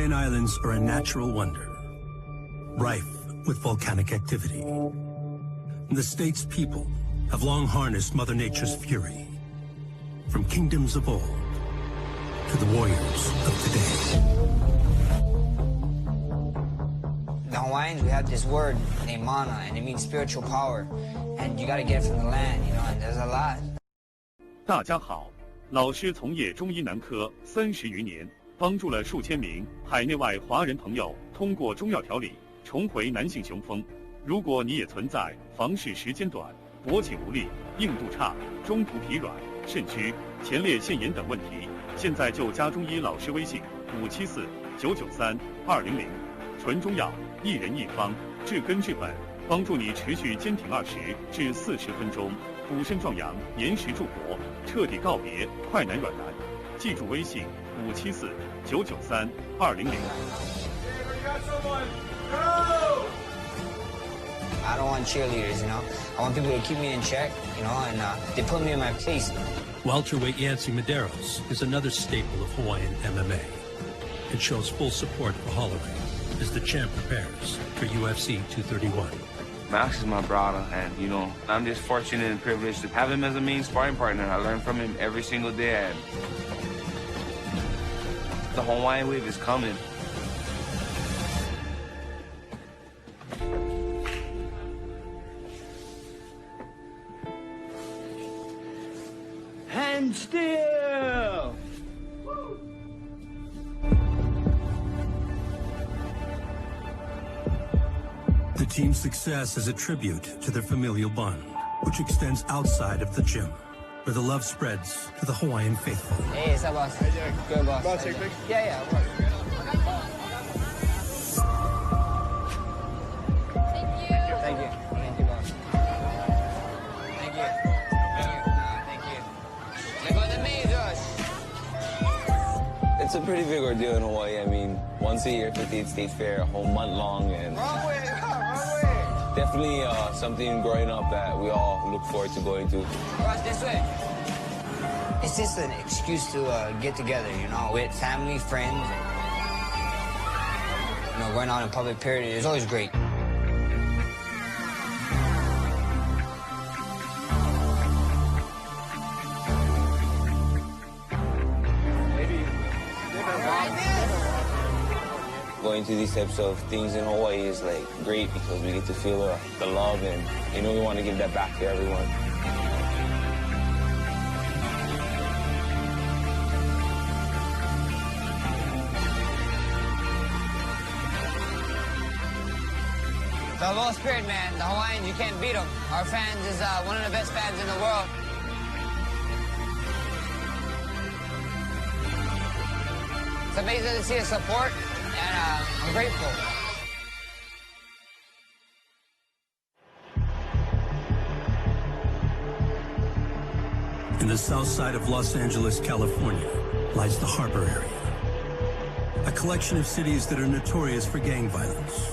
Hawaiian Islands are a natural wonder, rife with volcanic activity. The state's people have long harnessed Mother Nature's fury, from kingdoms of old to the warriors of today. The Hawaiians, we have this word named mana, and it means spiritual power, and you got to get it from the land, you know, and there's a lot. 大家好，老师从业中医男科30余年，帮助了数千名海内外华人朋友通过中药调理重回男性雄风。如果你也存在房事时间短、勃起无力、硬度差、中途疲软、肾虚、前列腺炎等问题，现在就加中医老师微信574-993-200，纯中药，一人一方，治根治本，帮助你持续坚挺20至40分钟，补肾壮阳，延时助勃，彻底告别快男软男。记住微信574-993-200。I don't want cheerleaders, you know. I want people to keep me in check, you know, and they put me in my place. Welterweight Yancy Medeiros is another staple of Hawaiian MMA. It shows full support for Holloway as the champ prepares for UFC 231. Max is my brother, and, you know, I'm just fortunate and privileged to have him as a main sparring partner. I learn from him every single day, and the Hawaiian wave is coming. And still. The team's success is a tribute to their familial bond, which extends outside of the gym, where the love spreads to the Hawaiian faithful. Hey, what's up, boss? Hey, Jerry. Good, boss. Boss, take a picture? Yeah, of course. Thank you. Thank you, boss. Thank you. Thank you. There goes the Mazos. It's a pretty big ordeal in Hawaii. I mean, once a year, 58th State Fair, a whole month long, and Wrong way. definitely something growing up that we all look forward to going to. Boss, this way. It's just an excuse to get together, you know, with family, friends. You know, going out in public period is always great. Going to these types of things in Hawaii is like great because we get to feel the love, and you know we want to give that back to everyone. The Aloha Spirit, man. The Hawaiians, you can't beat them. Our fans is one of the best fans in the world. It's amazing to see the support, and I'm grateful. In the south side of Los Angeles, California, lies the harbor area, a collection of cities that are notorious for gang violence,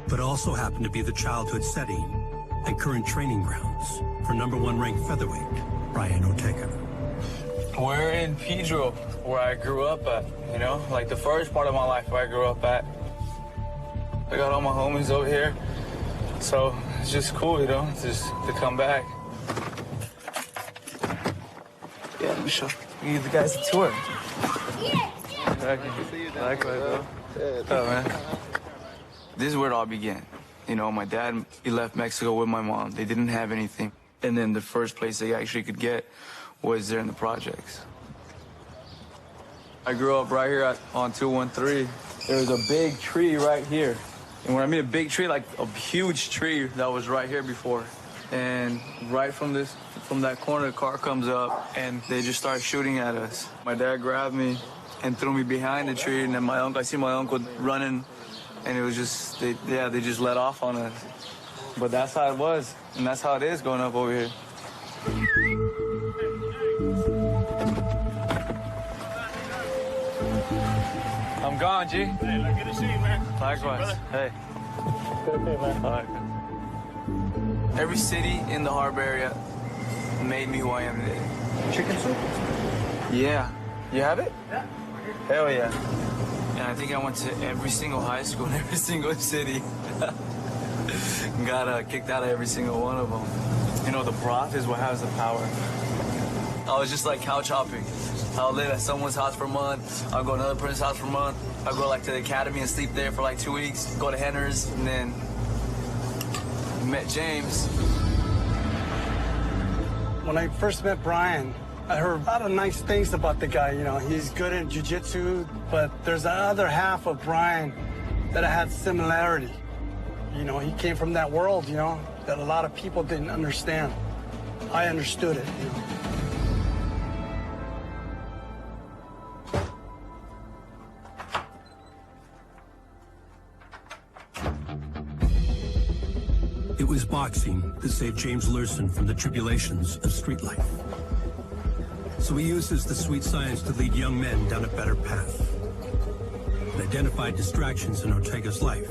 but also happen to be the childhood setting and current training grounds for #1 ranked featherweight Brian Ortega. We're in Pedro, where I grew up at, you know, like the first part of my life where I grew up at. I got all my homies over here, so it's just cool, you know, just to come back. Yeah, let me show you the guys a tour. Likewise, bro. What's up, man? This is where it all began. You know, my dad, he left Mexico with my mom. They didn't have anything. And then the first place they actually could get was there in the projects. I grew up right here on 213. There was a big tree right here. And when I mean a big tree, like a huge tree that was right here before. And right from that corner, the car comes up and they just start shooting at us. My dad grabbed me and threw me behind the tree, and then I see my uncle running, and it was just, they just let off on us. But that's how it was, and that's how it is going up over here. I'm gone, G. Hey, look, good to see you, man. Likewise. Hey. Good, man. All right. Every city in the harbor area made me who I am today. Chicken soup? Yeah. You have it? Yeah. Hell yeah. And I think I went to every single high school in every single city. Got kicked out of every single one of them. You know, the broth is what has the power. I was just like couch hopping. I'll live at someone's house for a month. I'll go to another person's house for a month. I'll go like to the academy and sleep there for like 2 weeks. Go to Henner's, and then met James. When I first met Brian, I heard a lot of nice things about the guy. You know, he's good in jiu-jitsu, but there's the other half of Brian that I had similarity. You know, he came from that world, you know, that a lot of people didn't understand. I understood it, you know. It was boxing that saved James Lurson from the tribulations of street life. So he uses the sweet science to lead young men down a better path and identify distractions in Ortega's life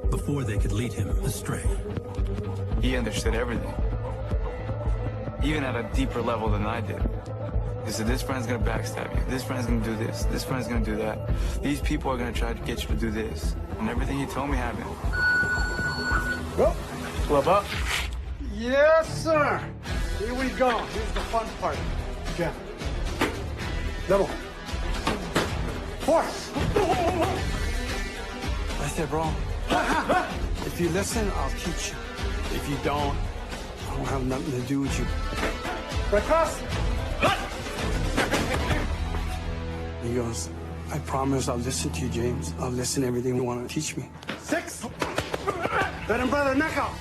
before they could lead him astray. He understood everything, even at a deeper level than I did. He said, this friend's gonna backstab you, this friend's gonna do this friend's gonna do that. These people are gonna try to get you to do this. And everything he told me happened. Go. Club up. Yes, sir. Here we go. Here's the fun part. Jab. Double. Force. That's it, bro. If you listen, I'll teach you. If you don't, I don't have nothing to do with you. Right cross. He goes, I promise I'll listen to you, James. I'll listen to everything you want to teach me. 6. Let him brother knockout.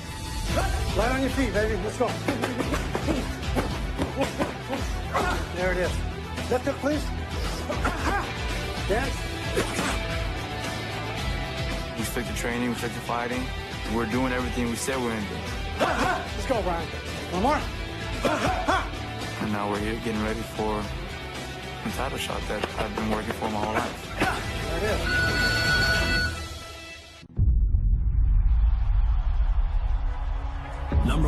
Light on your feet, baby. Let's go. There it is. Left hook, please. Dance. We stick to training, we stick to fighting. We're doing everything we said we were going to do. Let's go, Brian. One more. And now we're here getting ready for the title shot that I've been working for my whole life. There it is.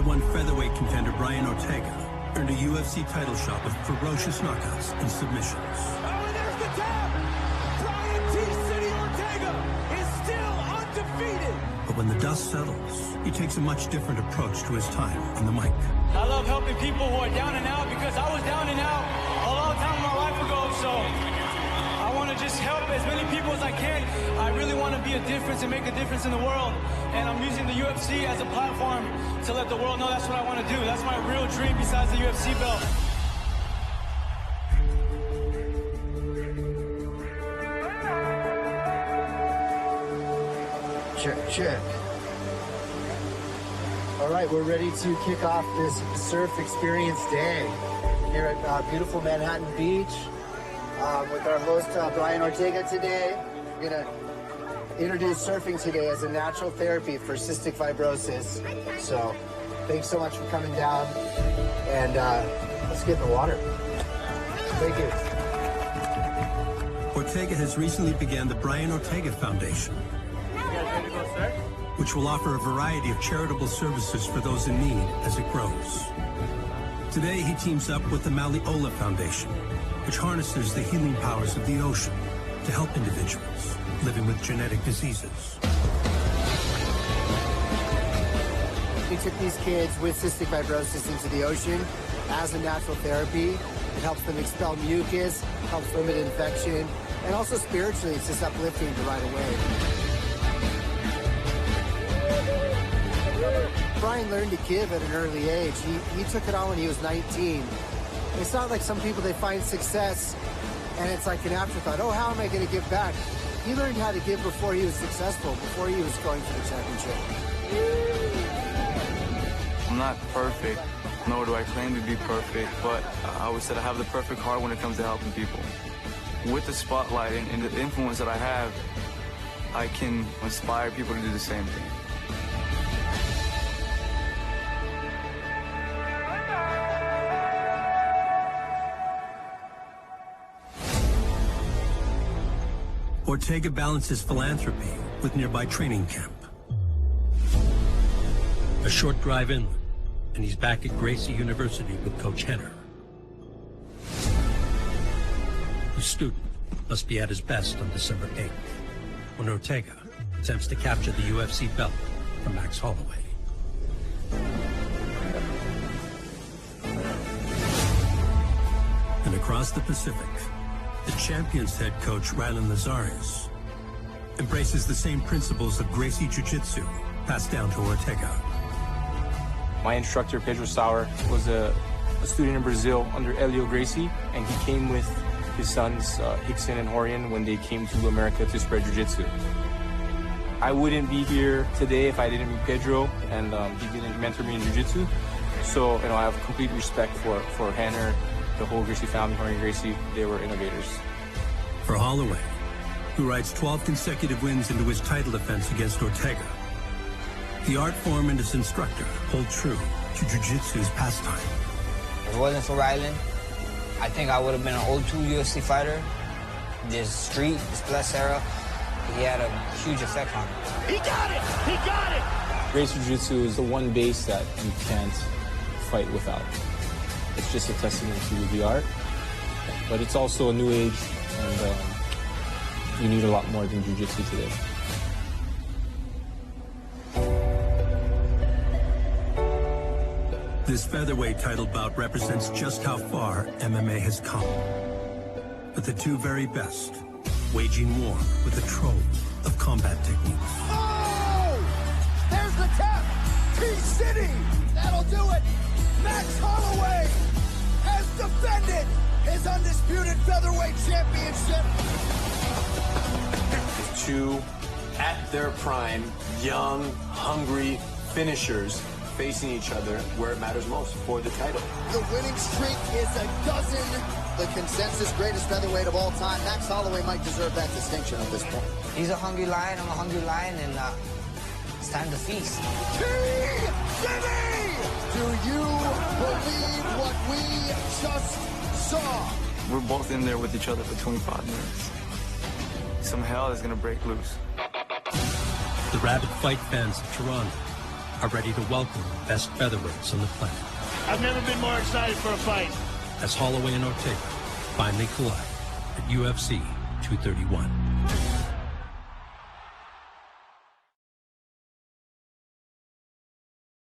#1 featherweight contender Brian Ortega earned a UFC title shot with ferocious knockouts and submissions. Oh, and there's the tap! Brian T. City Ortega is still undefeated! But when the dust settles, he takes a much different approach to his time on the mic. I love helping people who are down and out because I was down and out a long time in my life ago, so I want to just help as many people as I can. I really want to be a difference and make a difference in the world, and I'm using the UFC as a platform to let the world know that's what I want to do. That's my real dream besides the UFC belt. Check. All right, we're ready to kick off this surf experience day here at beautiful Manhattan Beach with our host Brian Ortega today. We're gonna introduce surfing today as a natural therapy for cystic fibrosis. So thanks so much for coming down, and let's get in the water. Thank you. Ortega has recently began the Brian Ortega Foundation, which will offer a variety of charitable services for those in need as it grows. Today, he teams up with the Maliola Foundation, which harnesses the healing powers of the ocean to help individuals living with genetic diseases. We took these kids with cystic fibrosis into the ocean as a natural therapy. It helps them expel mucus, helps limit infection, and also spiritually, it's just uplifting to ride a wave. Brian learned to give at an early age. He took it on when he was 19. It's not like some people, they find success and it's like an afterthought. Oh, how am I going to give back? He learned how to give before he was successful, before he was going for the championship. I'm not perfect, nor do I claim to be perfect, but I always said I have the perfect heart when it comes to helping people. With the spotlight and the influence that I have, I can inspire people to do the same thing. Ortega balances philanthropy with nearby training camp. A short drive inland, and he's back at Gracie University with Coach Henner. A student must be at his best on December 8th, when Ortega attempts to capture the UFC belt from Max Holloway. And across the Pacific, the champion's head coach, Rylan Lazares, embraces the same principles of Gracie Jiu-Jitsu passed down to Ortega. My instructor, Pedro Sauer, was a student in Brazil under Helio Gracie, and he came with his sons, Hickson and Horian, when they came to America to spread Jiu-Jitsu. I wouldn't be here today if I didn't meet Pedro, and he didn't mentor me in Jiu-Jitsu. So, I have complete respect for Hanner, the whole Gracie family, Horian Gracie. They were innovators. For Holloway, who rides 12 consecutive wins into his title defense against Ortega, the art form and his instructor hold true to Jiu-Jitsu's pastime. If it wasn't for Rylan, I think I would have been an 0-2 UFC fighter. This street, this plus era, he had a huge effect on me. He got it! He got it! Gracie Jiu-Jitsu is the one base that you can't fight without. It's just a testament to the art, but it's also a new age, and you need a lot more than Jiu-Jitsu today. This featherweight title bout represents just how far MMA has come. But the two very best, waging war with a trove of combat techniques. Oh! There's the tap! T-City! That'll do it! Max Holloway has defended his undisputed featherweight championship. The two, at their prime, young, hungry finishers facing each other where it matters most, for the title. The winning streak is a dozen. The consensus greatest featherweight of all time. Max Holloway might deserve that distinction at this point. He's a hungry lion, I'm a hungry lion, and it's time to feast. T-City! Do you believe what we just saw? We're both in there with each other for 25 minutes. Some hell is gonna break loose. The rabid fight fans of Toronto are ready to welcome the best featherweights on the planet. I've never been more excited for a fight. As Holloway and Ortega finally collide at UFC 231.